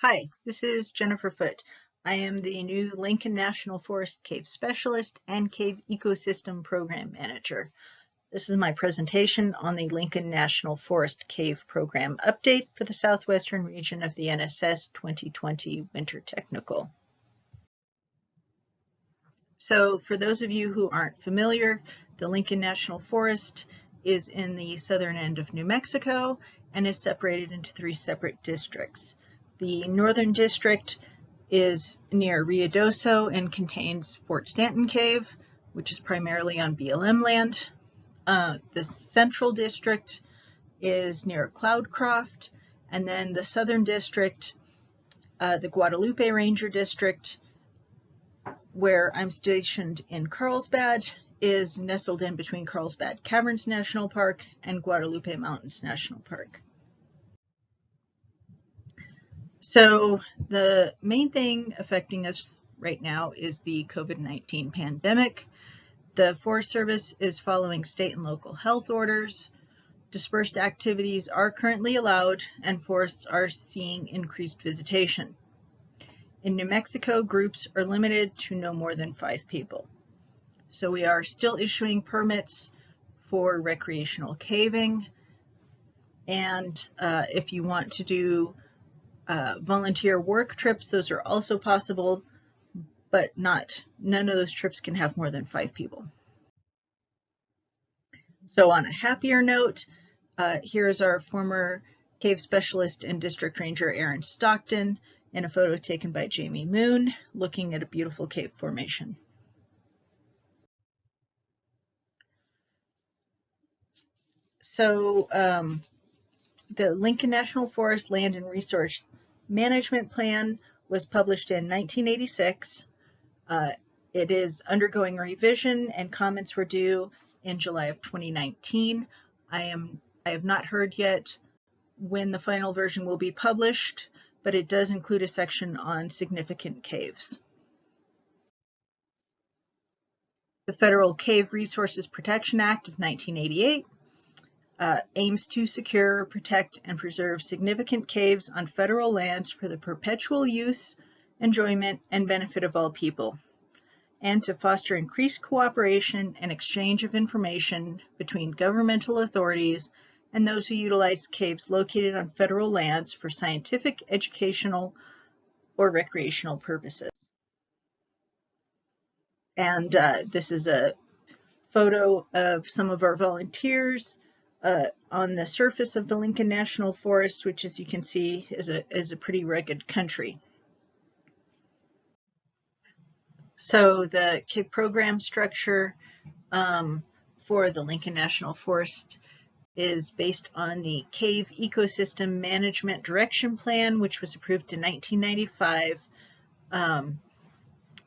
Hi, this is Jennifer Foote. I am the new Lincoln National Forest Cave Specialist and Cave Ecosystem Program Manager. This is my presentation on the Lincoln National Forest Cave Program update for the southwestern region of the NSS 2020 Winter Technical. So for those of you who aren't familiar, the Lincoln National Forest is in the southern end of New Mexico and is separated into three separate districts. The northern district is near Ruidoso and contains Fort Stanton Cave, which is primarily on BLM land. The central district is near Cloudcroft, and then the southern district, the Guadalupe Ranger District, where I'm stationed in Carlsbad, is nestled in between Carlsbad Caverns National Park and Guadalupe Mountains National Park. So the main thing affecting us right now is the COVID-19 pandemic. The Forest Service is following state and local health orders. Dispersed activities are currently allowed, and forests are seeing increased visitation. In New Mexico, groups are limited to no more than 5 people. So we are still issuing permits for recreational caving, and if you want to do volunteer work trips, those are also possible, but none of those trips can have more than 5 people. So on a happier note, here's our former cave specialist and district ranger Aaron Stockton in a photo taken by Jamie Moon looking at a beautiful cave formation. So the Lincoln National Forest Land and Resource Management Plan was published in 1986. It is undergoing revision and comments were due in July of 2019. I have not heard yet when the final version will be published, but it does include a section on significant caves. The Federal Cave Resources Protection Act of 1988 aims to secure, protect, and preserve significant caves on federal lands for the perpetual use, enjoyment, and benefit of all people, and to foster increased cooperation and exchange of information between governmental authorities and those who utilize caves located on federal lands for scientific, educational, or recreational purposes. And this is a photo of some of our volunteers on the surface of the Lincoln National Forest, which, as you can see, is a pretty rugged country. So the cave program structure for the Lincoln National Forest is based on the Cave Ecosystem Management Direction Plan, which was approved in 1995.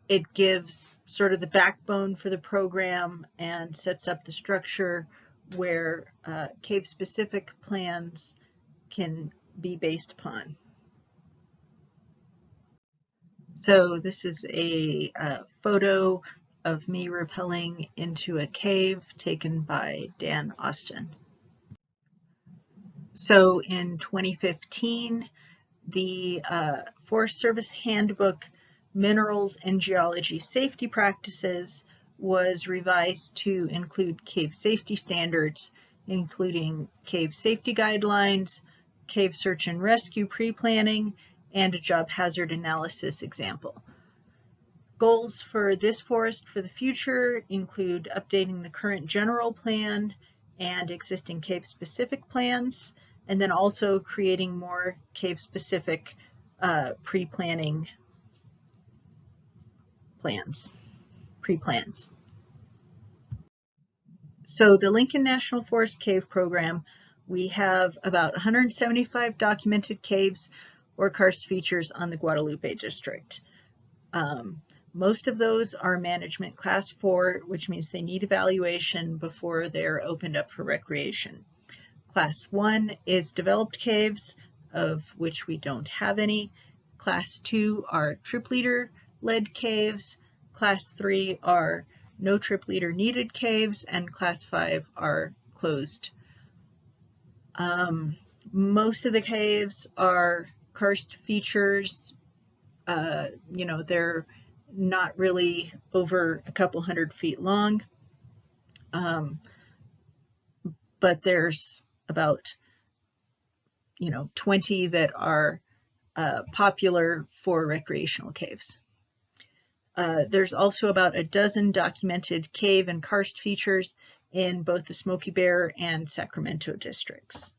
It gives sort of the backbone for the program and sets up the structure where cave-specific plans can be based upon. So this is a photo of me rappelling into a cave taken by Dan Austin. So in 2015, the Forest Service Handbook Minerals and Geology Safety Practices was revised to include cave safety standards, including cave safety guidelines, cave search and rescue pre-planning, and a job hazard analysis example. Goals for this forest for the future include updating the current general plan and existing cave-specific plans, and then also creating more cave-specific pre-plans. So the Lincoln National Forest Cave Program, we have about 175 documented caves or karst features on the Guadalupe District. Most of those are management class 4, which means they need evaluation before they're opened up for recreation. Class 1 is developed caves, of which we don't have any. Class 2 are trip leader led caves. Class 3 are no trip leader needed caves, and Class 5 are closed. Most of the caves are karst features. You know, they're not really over a couple 100 feet long, but there's about 20 that are popular for recreational caves. There's also about a dozen documented cave and karst features in both the Smoky Bear and Sacramento districts.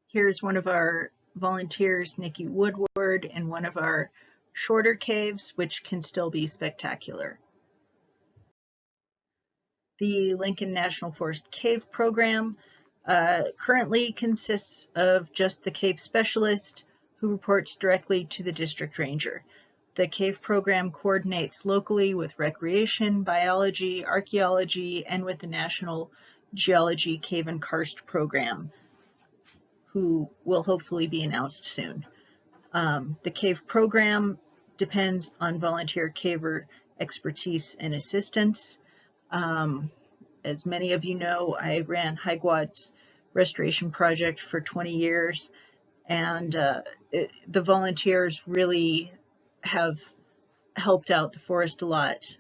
Here's one of our volunteers, Nikki Woodward, in one of our shorter caves, which can still be spectacular. The Lincoln National Forest Cave Program currently consists of just the cave specialist, who reports directly to the district ranger. The cave program coordinates locally with recreation, biology, archaeology, and with the National Geology Cave and Karst Program, who will hopefully be announced soon. The cave program depends on volunteer caver expertise and assistance. As many of you know, I ran Hiegwad's restoration project for 20 years, and the volunteers really have helped out the forest a lot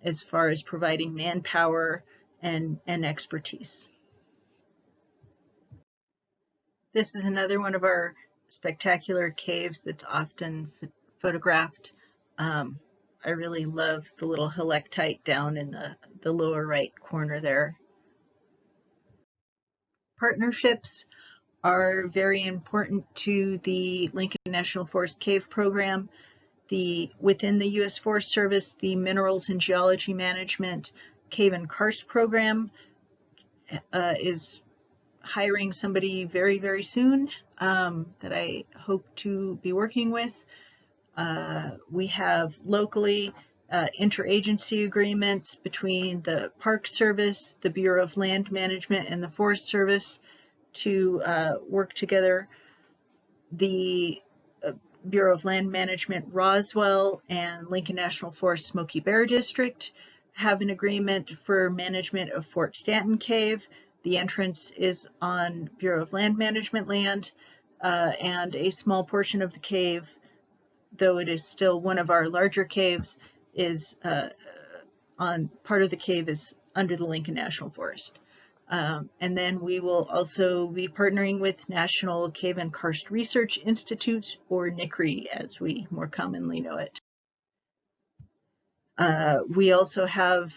as far as providing manpower and expertise. This is another one of our spectacular caves that's often photographed. I really love the little helictite down in the lower right corner there. Partnerships are very important to the Lincoln National Forest Cave Program. Within the U.S. Forest Service, the Minerals and Geology Management Cave and Karst Program is hiring somebody very, very soon that I hope to be working with. We have locally interagency agreements between the Park Service, the Bureau of Land Management, and the Forest Service to work together. The Bureau of Land Management Roswell and Lincoln National Forest Smoky Bear District have an agreement for management of Fort Stanton Cave. The entrance is on Bureau of Land Management land, and a small portion of the cave, though it is still one of our larger caves, is part of the cave is under the Lincoln National Forest. And then we will also be partnering with National Cave and Karst Research Institute, or NCRI as we more commonly know it. We also have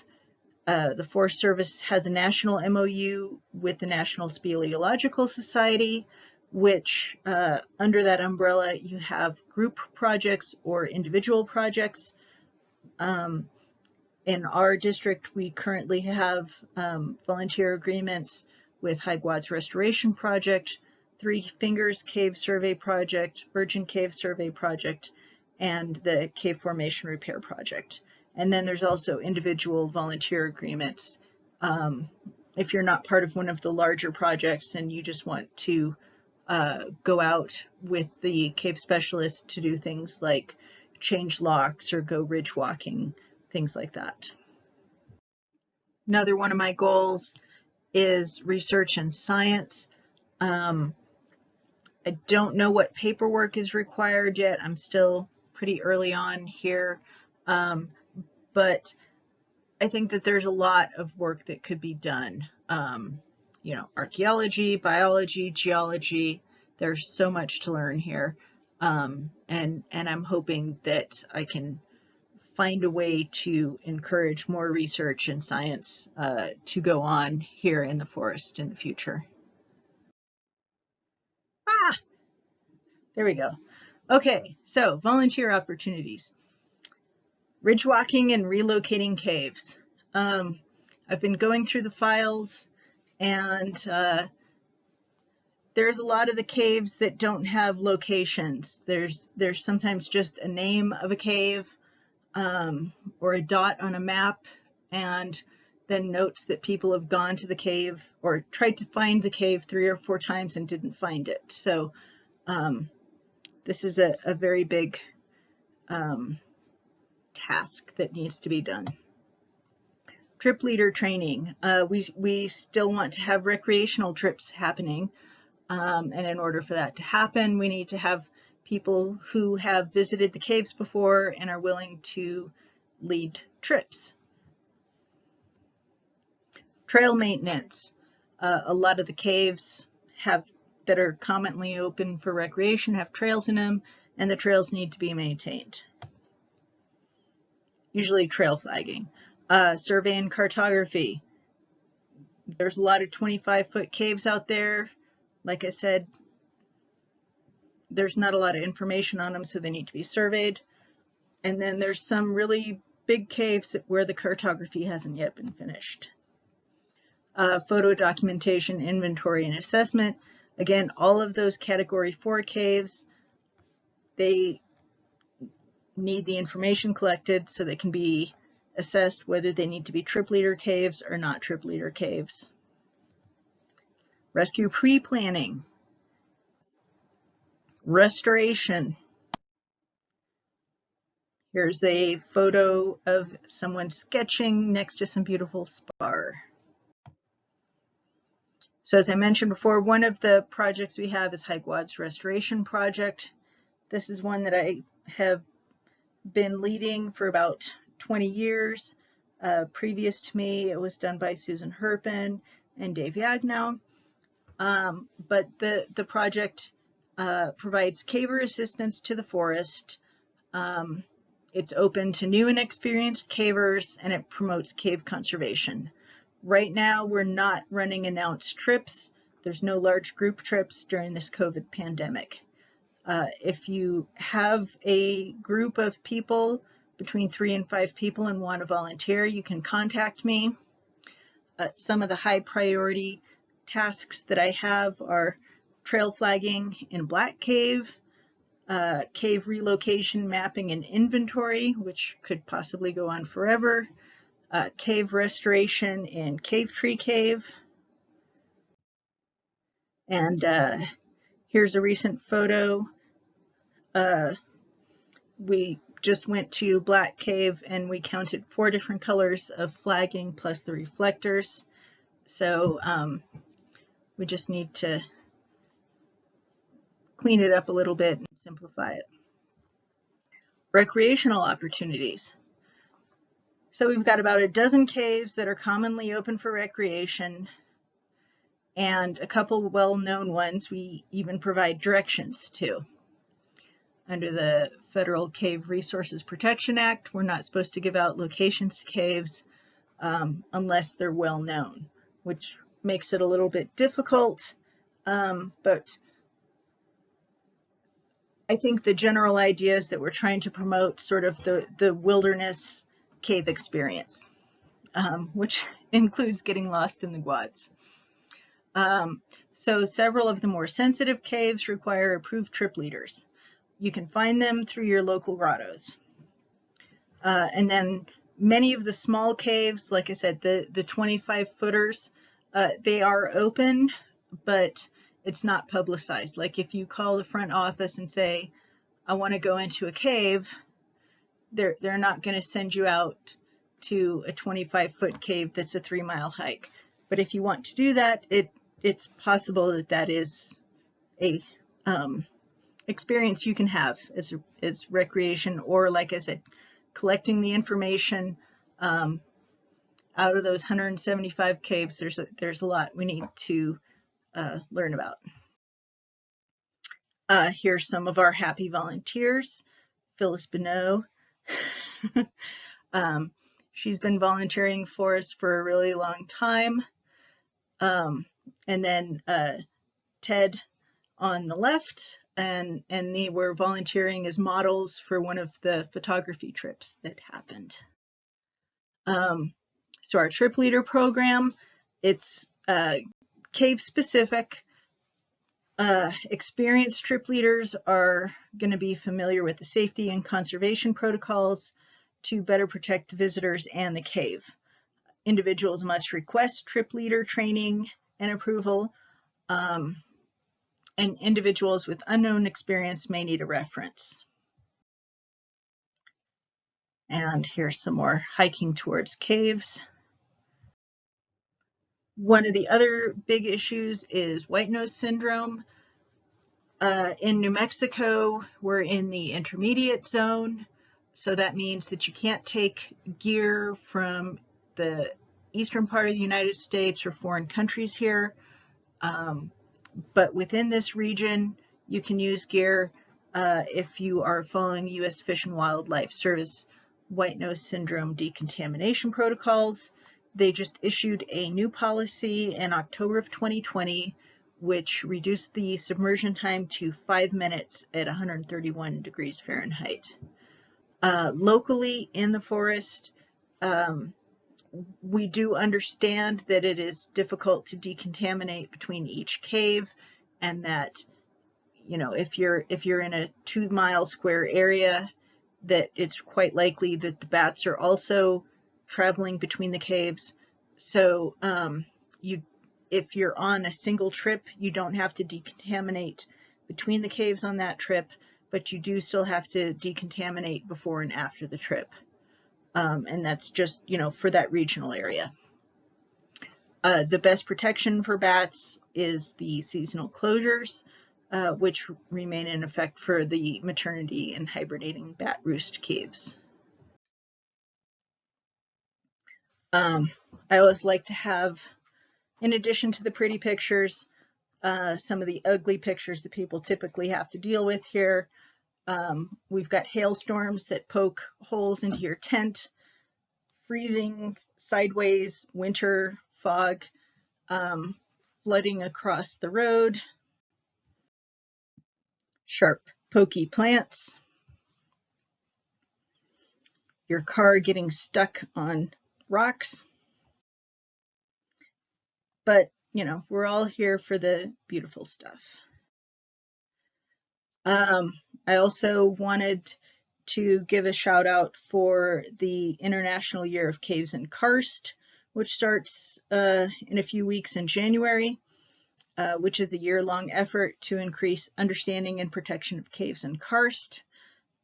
the Forest Service has a national MOU with the National Speleological Society, which under that umbrella you have group projects or individual projects. In our district, we currently have volunteer agreements with Hiegwad's Restoration Project, Three Fingers Cave Survey Project, Virgin Cave Survey Project, and the Cave Formation Repair Project. And then there's also individual volunteer agreements. If you're not part of one of the larger projects and you just want to go out with the cave specialist to do things like change locks or go ridge walking, things like that. Another one of my goals is research and science. I don't know what paperwork is required yet. I'm still pretty early on here, but I think that there's a lot of work that could be done. You know, archaeology, biology, geology, there's so much to learn here. And I'm hoping that I can find a way to encourage more research and science to go on here in the forest in the future. There we go. Okay, so volunteer opportunities. Ridge walking and relocating caves. I've been going through the files, and there's a lot of the caves that don't have locations. There's sometimes just a name of a cave, or a dot on a map, and then notes that people have gone to the cave or tried to find the cave 3 or 4 times and didn't find it. So this is a very big task that needs to be done. Trip leader training. We still want to have recreational trips happening. And in order for that to happen, we need to have people who have visited the caves before and are willing to lead trips. Trail maintenance. A lot of the caves that are commonly open for recreation have trails in them, and the trails need to be maintained. Usually trail flagging. Survey and cartography. There's a lot of 25-foot caves out there. Like I said, there's not a lot of information on them, so they need to be surveyed. And then there's some really big caves where the cartography hasn't yet been finished. Photo documentation, inventory, and assessment. Again, all of those Category 4 caves, they need the information collected so they can be assessed whether they need to be trip leader caves or not trip leader caves. Rescue pre-planning. Restoration. Here's a photo of someone sketching next to some beautiful spar. So as I mentioned before, one of the projects we have is Hike Wad's Restoration Project. This is one that I have been leading for about 20 years. Previous to me, it was done by Susan Herpin and Dave Yagnow. But the project provides caver assistance to the forest. It's open to new and experienced cavers, and it promotes cave conservation. Right now, we're not running announced trips. There's no large group trips during this COVID pandemic. If you have a group of people, between 3 and 5 people, and want to volunteer, you can contact me. Some of the high priority tasks that I have are trail flagging in Black Cave, cave relocation, mapping, and inventory, which could possibly go on forever, cave restoration in Cave Tree Cave. And here's a recent photo. We just went to Black Cave and we counted 4 different colors of flagging plus the reflectors. So we just need to clean it up a little bit and simplify it. Recreational opportunities. So we've got about a dozen caves that are commonly open for recreation, and a couple well-known ones we even provide directions to. Under the Federal Cave Resources Protection Act, we're not supposed to give out locations to caves unless they're well-known, which makes it a little bit difficult, but I think the general idea is that we're trying to promote sort of the wilderness cave experience, which includes getting lost in the quads. So several of the more sensitive caves require approved trip leaders. You can find them through your local grottos. And then many of the small caves, like I said, the 25-footers, they are open, but it's not publicized. Like if you call the front office and say, I want to go into a cave, they're not going to send you out to a 25-foot cave that's a 3-mile hike. But if you want to do that, it's possible that is a experience you can have as recreation, or like I said, collecting the information out of those 175 caves. There's a lot we need to learn about. Here's some of our happy volunteers. Phyllis Bonneau. She's been volunteering for us for a really long time. And then Ted on the left, and they were volunteering as models for one of the photography trips that happened. So our trip leader program, it's cave specific. Experienced trip leaders are going to be familiar with the safety and conservation protocols to better protect visitors and the cave. Individuals must request trip leader training and approval, and individuals with unknown experience may need a reference. And here's some more hiking towards caves. One of the other big issues is white nose syndrome. In New Mexico, we're in the intermediate zone, so that means that you can't take gear from the eastern part of the United States or foreign countries here. But within this region, you can use gear if you are following U.S. Fish and Wildlife Service white nose syndrome decontamination protocols. They just issued a new policy in October of 2020, which reduced the submersion time to 5 minutes at 131 degrees Fahrenheit. Locally in the forest, we do understand that it is difficult to decontaminate between each cave, and that, you know, if you're in a 2-mile square area, that it's quite likely that the bats are also traveling between the caves. So if you're on a single trip, you don't have to decontaminate between the caves on that trip, but you do still have to decontaminate before and after the trip. And that's just, you know, for that regional area. The best protection for bats is the seasonal closures, which remain in effect for the maternity and hibernating bat roost caves. I always like to have, in addition to the pretty pictures, some of the ugly pictures that people typically have to deal with here. We've got hailstorms that poke holes into your tent, freezing sideways winter fog, flooding across the road, sharp pokey plants, your car getting stuck on rocks. But, you know, we're all here for the beautiful stuff. I also wanted to give a shout out for the International Year of Caves and Karst, which starts in a few weeks in January, which is a year-long effort to increase understanding and protection of caves and karst.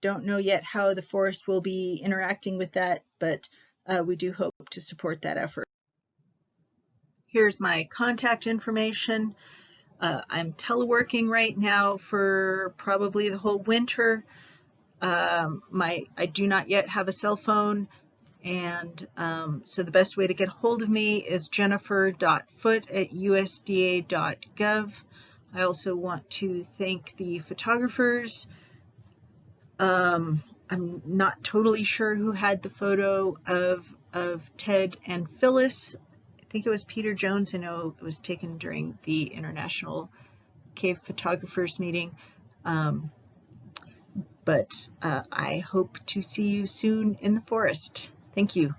Don't know yet how the forest will be interacting with that, but we do hope to support that effort. Here's my contact information. I'm teleworking right now for probably the whole winter. I do not yet have a cell phone, and so the best way to get a hold of me is jennifer.foote@usda.gov. I also want to thank the photographers. I'm not totally sure who had the photo of Ted and Phyllis. I think it was Peter Jones. I know it was taken during the International Cave Photographers meeting. But I hope to see you soon in the forest. Thank you.